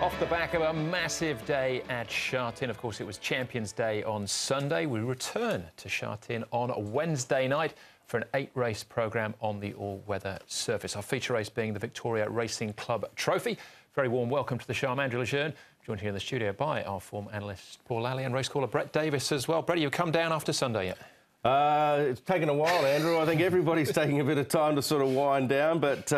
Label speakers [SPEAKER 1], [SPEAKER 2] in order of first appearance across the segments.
[SPEAKER 1] Off the back of a massive day at Sha Tin. Of course, it was Champions Day on Sunday. We return to Sha Tin on a Wednesday night for an 8-race programme on the all-weather surface. Our feature race being the Victoria Racing Club Trophy. Very warm welcome to the show. I'm Andrew Lejeune, joined here in the studio by our form analyst Paul Lally and race caller Brett Davis as well. Brett, you come down after Sunday yet?
[SPEAKER 2] It's taken a while, Andrew. I think everybody's taking a bit of time to sort of wind down, but,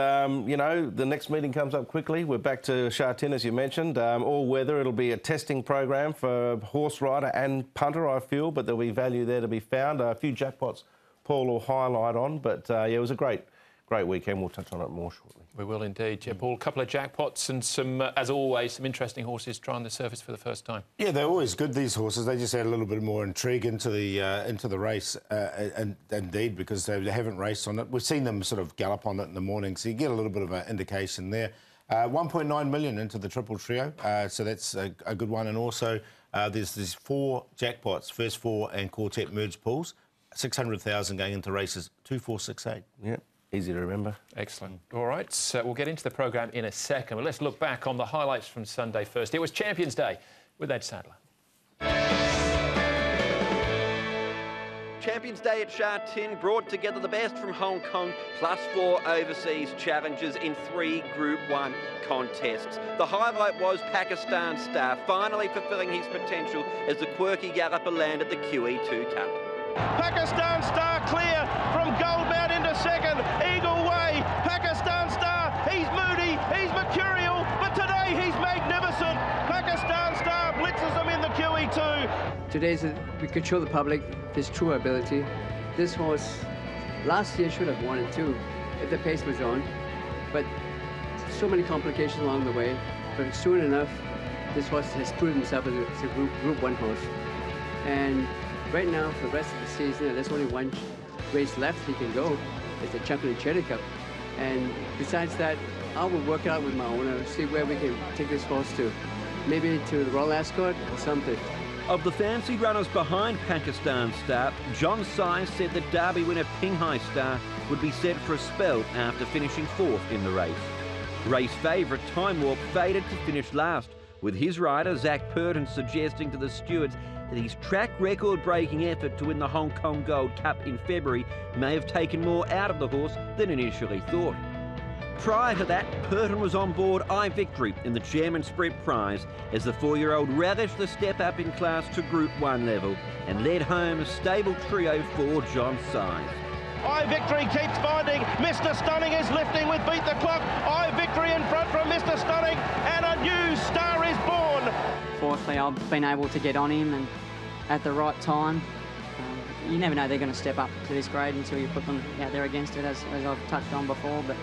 [SPEAKER 2] you know, the next meeting comes up quickly. We're back to Sha Tin, as you mentioned. All weather. It'll be a testing program for horse rider and punter, I feel, but there'll be value there to be found. A few jackpots Paul will highlight on, but, yeah, it was a great weekend. We'll touch on it more shortly.
[SPEAKER 1] We will indeed. Yeah, Paul, a couple of jackpots and some, as always, some interesting horses trying the surface for the first time.
[SPEAKER 3] Yeah, they're always good, these horses. They just add a little bit more intrigue into the race, and indeed, because they haven't raced on it. We've seen them sort of gallop on it in the morning, so you get a little bit of an indication there. 1.9 million into the triple trio, so that's a good one. And also, there's 4 jackpots, first 4 and quartet merge pools, 600,000 going into races 2, 4, 6, 8.
[SPEAKER 2] Yeah. Easy to remember.
[SPEAKER 1] Excellent. All right, so we'll get into the programme in a second, but let's look back on the highlights from Sunday first. It was Champions Day with Ed Sadler.
[SPEAKER 4] Champions Day at Sha Tin brought together the best from Hong Kong plus 4 overseas challengers in 3 Group 1 contests. The highlight was Pakistan Star finally fulfilling his potential as the quirky galloper landed the QE2 Cup.
[SPEAKER 5] Pakistan Star clear from Goldmount into second. Eagle Way, Pakistan Star, he's moody, he's mercurial, but today he's magnificent. Pakistan Star blitzes them in the QE2.
[SPEAKER 6] We could show the public his true ability. This horse last year should have won it too, if the pace was on, but so many complications along the way. But soon enough, this horse has proven himself as a Group 1 horse. And right now, for the rest of the season, there's only one race left he can go. It's the Champion Cheddar Cup. And besides that, I will work it out with my owner, see where we can take this horse to. Maybe to the Royal Ascot or something.
[SPEAKER 4] Of the fancy runners behind Pakistan Star, John Size said that Derby winner Pinghai Star would be set for a spell after finishing 4th in the race. Race favourite Time Warp faded to finish last, with his rider Zach Purton suggesting to the stewards that his track record-breaking effort to win the Hong Kong Gold Cup in February may have taken more out of the horse than initially thought. Prior to that, Purton was on board iVictory in the Chairman Sprint Prize as the 4-year-old relished the step up in class to Group 1 level and led home a stable trio for John Size.
[SPEAKER 5] iVictory keeps finding. Mr. Stunning is lifting with Beat the Clock. iVictory in front from Mr. Stunning, and a new star is born.
[SPEAKER 7] Fourthly, I've been able to get on him and at the right time. You never know they're going to step up to this grade until you put them out there against it, as I've touched on before. But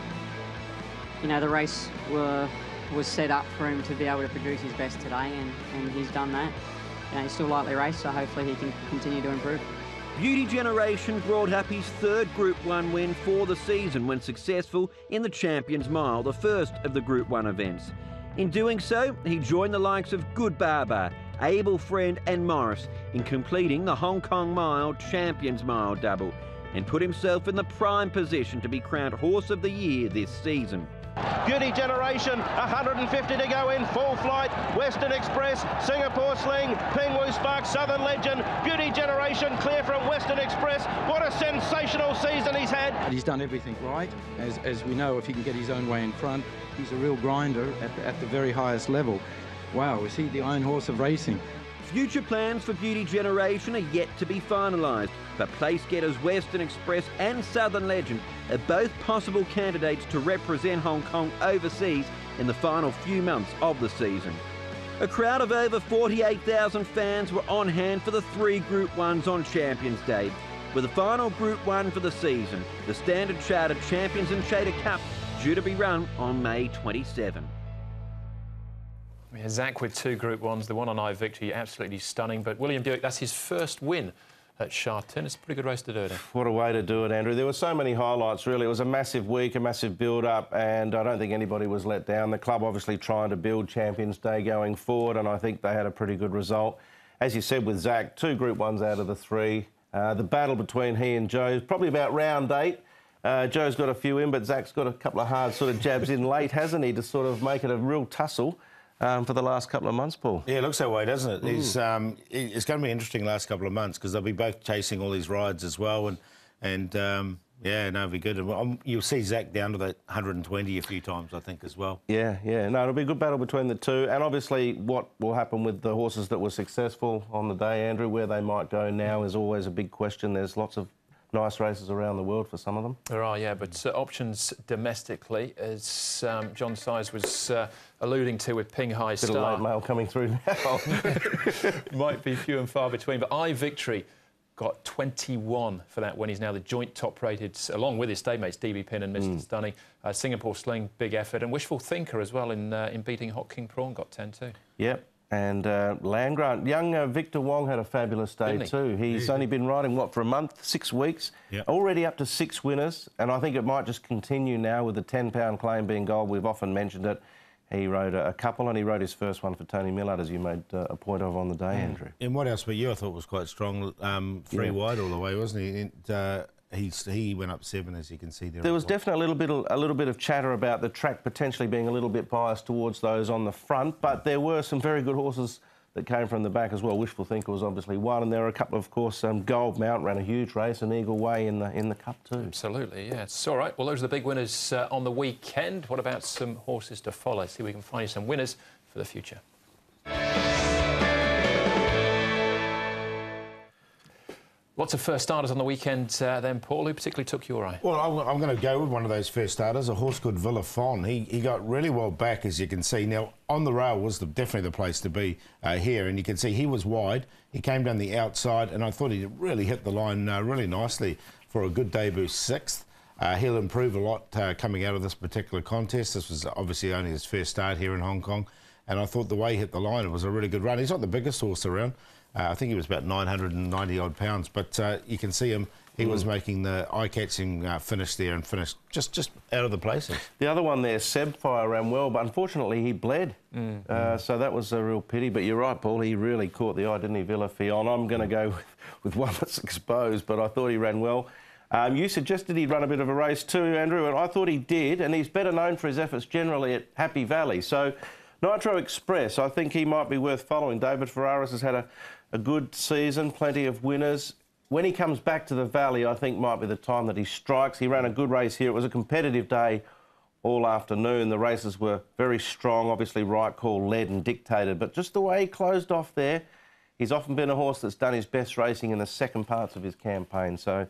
[SPEAKER 7] you know, the race was set up for him to be able to produce his best today, and he's done that. You know, he's still lightly raced, so hopefully he can continue to improve.
[SPEAKER 4] Beauty Generation brought up his 3rd Group 1 win for the season when successful in the Champions Mile, the first of the Group 1 events. In doing so, he joined the likes of Good Barber, Abel Friend and Morris in completing the Hong Kong Mile Champions Mile double and put himself in the prime position to be crowned Horse of the Year this season.
[SPEAKER 5] Beauty Generation, 150 to go in full flight. Western Express, Singapore Sling, Pingwu Spark, Southern Legend. Beauty Generation clear from Western Express. What a sensational season he's had.
[SPEAKER 8] He's done everything right. As we know, if he can get his own way in front, he's a real grinder at the very highest level. Wow, is he the iron horse of racing?
[SPEAKER 4] Future plans for Beauty Generation are yet to be finalised, but place getters Western Express and Southern Legend are both possible candidates to represent Hong Kong overseas in the final few months of the season. A crowd of over 48,000 fans were on hand for the 3 Group 1s on Champions Day, with the final Group 1 for the season, the Standard Chartered Champions and Cheddar Cup, due to be run on May 27.
[SPEAKER 1] Yeah, Zach with 2 Group 1s, the one on iVictory, absolutely stunning. But William Buick, that's his first win at Sha Tin. It's a pretty good race to do it in.
[SPEAKER 2] What a way to do it, Andrew. There were so many highlights, really. It was a massive week, a massive build-up, and I don't think anybody was let down. The club obviously trying to build Champions Day going forward, and I think they had a pretty good result. As you said with Zach, 2 Group 1s out of the 3. The battle between he and Joe is probably about round 8. Joe's got a few in, but Zach's got a couple of hard sort of jabs in late, hasn't he, to sort of make it a real tussle. for the last couple of months, Paul.
[SPEAKER 3] Yeah, it looks that way, doesn't it? It's going to be interesting last couple of months because they'll be both chasing all these rides as well, and yeah, no, it'll be good. You'll see Zach down to that 120 a few times, I think, as well.
[SPEAKER 2] Yeah. No, it'll be a good battle between the two. And obviously what will happen with the horses that were successful on the day, Andrew, where they might go now is always a big question. There's lots of nice races around the world for some of them.
[SPEAKER 1] There are, yeah, but options domestically, as John Size was alluding to with Ping Hai Star.
[SPEAKER 2] Bit of late mail coming through now.
[SPEAKER 1] Might be few and far between, but iVictory got 21 for that win. He's now the joint top-rated, along with his stablemates, DB Pin and Mr. Stunning. Singapore Sling, big effort. And Wishful Thinker as well in beating Hot King Prawn, got 10 too.
[SPEAKER 2] Yep. And Land Grant. Young Victor Wong had a fabulous day too. He's only been riding, what, for a month, 6 weeks?
[SPEAKER 3] Yep.
[SPEAKER 2] Already up to 6 winners. And I think it might just continue now with the £10 claim being gold. We've often mentioned it. He rode a couple, and he rode his first one for Tony Millard, as you made a point of on the day, Andrew.
[SPEAKER 3] And what else but you, I thought, was quite strong, 3 wide all the way, wasn't he? And, he went up 7, as you can see there.
[SPEAKER 2] There was definitely a little bit of chatter about the track potentially being a little bit biased towards those on the front, but there were some very good horses that came from the back as well. Wishful Thinker was obviously one, and there were a couple, of course. Gold Mount ran a huge race, and Eagle Way in the Cup too.
[SPEAKER 1] Absolutely, yeah. It's all right. Well, those are the big winners on the weekend. What about some horses to follow? See if we can find you some winners for the future. Lots of first starters on the weekend then, Paul. Who particularly took your eye?
[SPEAKER 3] Well, I'm going to go with one of those first starters, a horse called Villa Fon. He got really well back, as you can see. Now, on the rail was definitely the place to be here, and you can see he was wide. He came down the outside, and I thought he really hit the line really nicely for a good debut 6th. He'll improve a lot coming out of this particular contest. This was obviously only his first start here in Hong Kong, and I thought the way he hit the line, it was a really good run. He's not the biggest horse around. I think he was about 990 odd pounds, but you can see him. He was making the eye-catching finish there and finished just out of the places.
[SPEAKER 2] The other one there, Sebfire, ran well, but unfortunately he bled. So that was a real pity. But you're right, Paul, he really caught the eye, didn't he, Villa Fion? I'm going to go with one that's exposed, but I thought he ran well. You suggested he'd run a bit of a race too, Andrew, and I thought he did, and he's better known for his efforts generally at Happy Valley. So Nitro Express, I think he might be worth following. David Ferraris has had a good season, plenty of winners. When he comes back to the Valley, I think might be the time that he strikes. He ran a good race here. It was a competitive day all afternoon. The races were very strong. Obviously, Right Call led and dictated, but just the way he closed off there, he's often been a horse that's done his best racing in the second parts of his campaign, so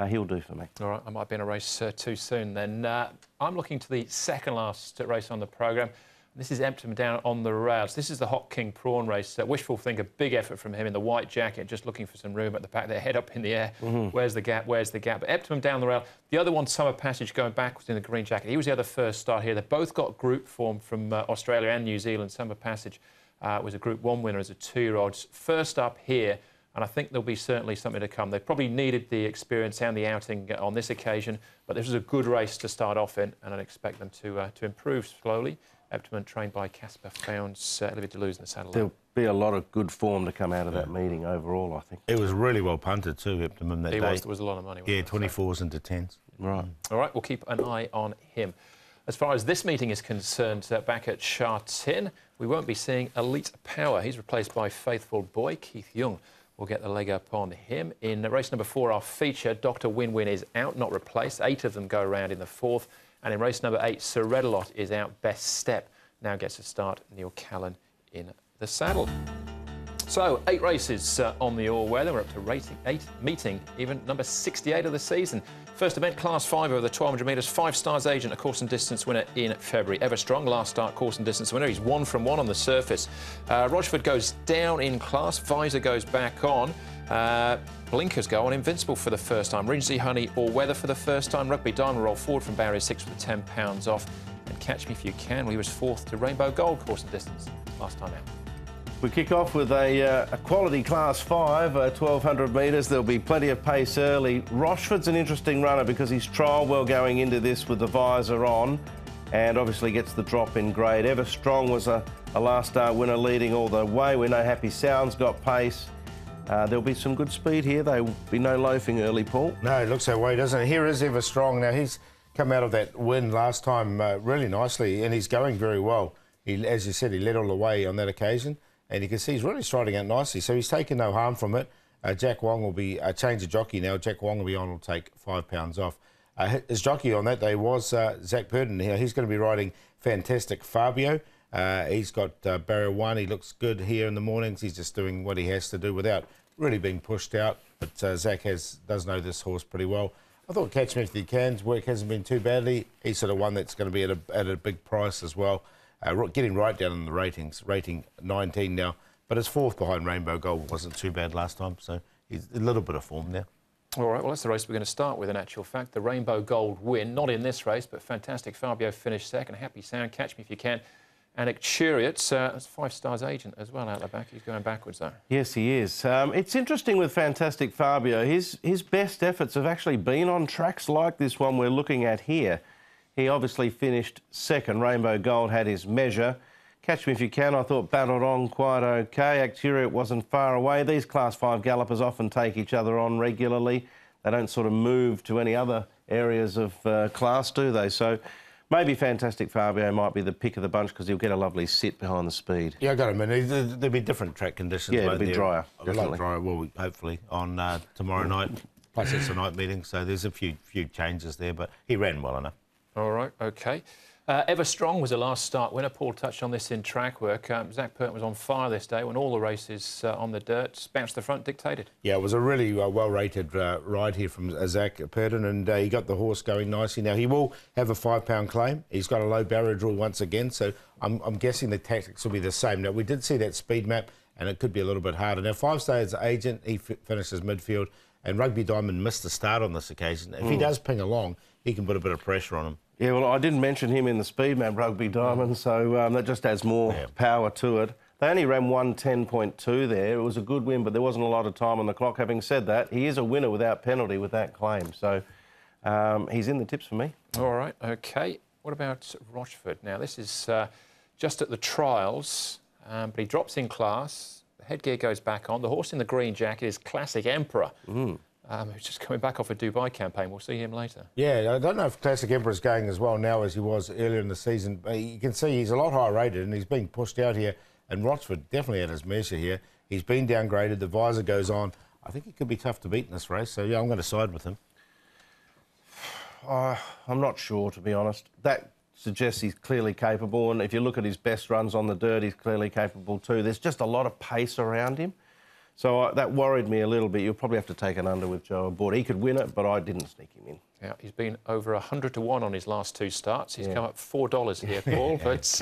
[SPEAKER 2] he'll do for me.
[SPEAKER 1] All right, I might be in a race too soon then. I'm looking to the second last race on the programme. This is Empton down on the rails. This is the Hot King Prawn race. Wishful Thinker, big effort from him in the white jacket, just looking for some room at the back there, head up in the air. Where's the gap? Where's the gap? But Empton down the rail. The other one, Summer Passage, going backwards in the green jacket. He was the other first start here. They both got group form from Australia and New Zealand. Summer Passage was a Group 1 winner as a 2-year-old. First up here, and I think there'll be certainly something to come. They probably needed the experience and the outing on this occasion, but this was a good race to start off in, and I'd expect them to improve slowly. Eptiment trained by Casper founds Olivia Deleuze in the saddle.
[SPEAKER 2] There'll be a lot of good form to come out of that meeting overall, I think.
[SPEAKER 3] It was really well punted too, Eptiment, that day.
[SPEAKER 1] There was a lot of money.
[SPEAKER 3] Yeah, 24s into 10s.
[SPEAKER 2] Right.
[SPEAKER 1] All right, we'll keep an eye on him. As far as this meeting is concerned, back at Sha Tin, we won't be seeing Elite Power. He's replaced by Faithful Boy. Keith Young will get the leg up on him. In race number 4, our feature, Dr. Win-Win is out, not replaced. 8 of them go around in the 4th. And in race number 8, Sir Red-a-Lot is out. Best Step now gets a start. Neil Callan in the saddle. So 8 races on the all-weather. We're up to meeting even number 68 of the season. First event, Class 5 over the 1,200 metres. 5 Stars Agent, a course and distance winner in February. Everstrong, last start course and distance winner. He's 1 from 1 on the surface. Rochford goes down in class. Visor goes back on. Blinkers go on. Invincible for the first time. Regency Honey all-weather for the first time. Rugby Diamond roll forward from barrier 6 with £10 off. And Catch Me If You Can, he was 4th to Rainbow Gold course and distance last time out.
[SPEAKER 2] We kick off with a quality Class 5, 1,200 metres. There'll be plenty of pace early. Rochford's an interesting runner because he's trialled well going into this with the visor on and obviously gets the drop in grade. Everstrong was a last start winner leading all the way. We know Happy Sounds got pace. There'll be some good speed here. There will be no loafing early, Paul.
[SPEAKER 3] No, it looks that way, doesn't it? Here is Everstrong. Now, he's come out of that win last time really nicely and he's going very well. as you said, he led all the way on that occasion, and you can see he's really striding out nicely. So he's taken no harm from it. Jack Wong will be change of jockey now. Jack Wong will be on. Will take £5 off. His jockey on that day was Zach Purden. He's going to be riding Fantastic Fabio. He's got barrier 1. He looks good here in the mornings. He's just doing what he has to do without really being pushed out. But Zach does know this horse pretty well. I thought Catch Me If You Can's work hasn't been too badly. He's sort of one that's going to be at a big price as well. Getting right down in the ratings, rating 19 now. But it's 4th behind Rainbow Gold. Wasn't too bad last time, so he's a little bit of form now.
[SPEAKER 1] All right, well, that's the race we're going to start with, in actual fact. The Rainbow Gold win, not in this race, but Fantastic Fabio finished second. Happy Sound, Catch Me If You Can. And Acturiot's that's 5 Stars agent as well out the back. He's going backwards, though.
[SPEAKER 2] Yes, he is. It's interesting with Fantastic Fabio. His best efforts have actually been on tracks like this one we're looking at here. He obviously finished second. Rainbow Gold had his measure. Catch Me If You Can, I thought, battled on quite OK. Acturiot wasn't far away. These Class 5 gallopers often take each other on regularly. They don't sort of move to any other areas of class, do they? So maybe Fantastic Fabio might be the pick of the bunch because he'll get a lovely sit behind the speed.
[SPEAKER 3] Yeah, I got him. And there'll be different track conditions.
[SPEAKER 2] Yeah, it'll be drier, definitely.
[SPEAKER 3] A lot drier, well, hopefully, on tomorrow night. Plus, it's a night meeting, so there's a few changes there, but he ran well enough.
[SPEAKER 1] All right, OK. Everstrong was a last start winner. Paul touched on this in track work. Zach Purden was on fire this day when all the races on the dirt bounced the front dictated. Yeah,
[SPEAKER 3] it was a really well-rated ride here from Zach Purden, and he got the horse going nicely. Now, he will have a £5 claim. He's got a low barrier draw once again, so I'm guessing the tactics will be the same. Now, we did see that speed map, and it could be a little bit harder. Now, 5 Stars agent, he finishes midfield, and Rugby Diamond missed the start on this occasion. If he does ping along, he can put a bit of pressure on him.
[SPEAKER 2] Yeah, well, I didn't mention him in the speed map, Rugby Diamond, so that just adds more power to it. They only ran 1:10.2 there. It was a good win, but there wasn't a lot of time on the clock. Having said that, he is a winner without penalty with that claim, so he's in the tips for me.
[SPEAKER 1] All right, OK. What about Rochford? Now, this is just at the trials, but he drops in class. The headgear goes back on. The horse in the green jacket is Classic Emperor. Who's just coming back off a Dubai campaign. We'll see him later.
[SPEAKER 3] Yeah, I don't know if Classic Emperor's going as well now as he was earlier in the season. But you can see he's a lot higher rated and he's being pushed out here. And Rochford definitely at his measure here. He's been downgraded. The visor goes on. I think he could be tough to beat in this race. So, yeah, I'm going to side with him.
[SPEAKER 2] I'm not sure, to be honest. That suggests he's clearly capable. And if you look at his best runs on the dirt, he's clearly capable too. There's just a lot of pace around him. So that worried me a little bit. You'll probably have to take an under with Joe aboard. He could win it, but I didn't sneak him in.
[SPEAKER 1] Yeah, he's been over 100 to 1 on his last 2 starts. He's come up $4 here, Paul. But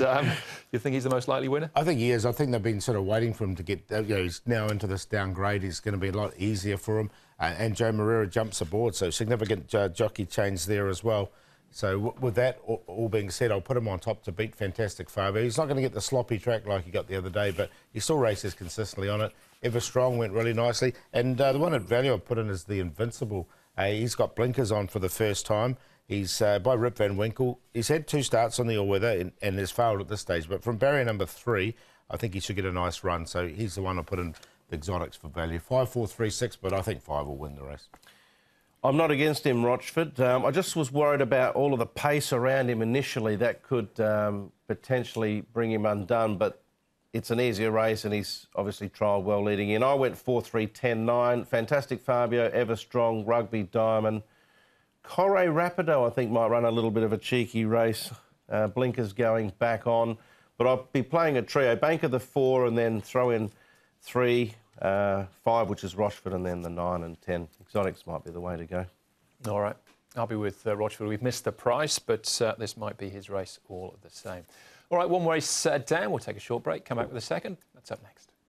[SPEAKER 1] you think he's the most likely winner?
[SPEAKER 3] I think he is. I think they've been sort of waiting for him to get. He's now into this downgrade. It's going to be a lot easier for him. And Joe Moreira jumps aboard, so significant jockey change there as well. So with that all being said, I'll put him on top to beat Fantastic Fabio. He's not going to get the sloppy track like he got the other day, but he still races consistently on it. Everstrong went really nicely. And the one at value I put in is the Invincible. He's got blinkers on for the first time. He's by Rip Van Winkle. He's had 2 starts on the all-weather and has failed at this stage. But from barrier number 3, I think he should get a nice run. So he's the one I put in the exotics for value. 5, 4, 3, 6, but I think 5 will win the race.
[SPEAKER 2] I'm not against him, Rochford. I just was worried about all of the pace around him initially. That could potentially bring him undone, but it's an easier race and he's obviously trialled well leading in. I went 4, 3, 10, 9. Fantastic Fabio, Everstrong, Rugby Diamond. Corre Rapido, I think, might run a little bit of a cheeky race. Blinkers going back on. But I'll be playing a trio. Bank of the 4 and then throw in 3, 5, which is Rochford, and then the 9 and 10. Exotics might be the way to go.
[SPEAKER 1] All right. I'll be with Rochford. We've missed the price, but this might be his race all the same. All right, one race down. We'll take a short break, come back with a second. That's up next.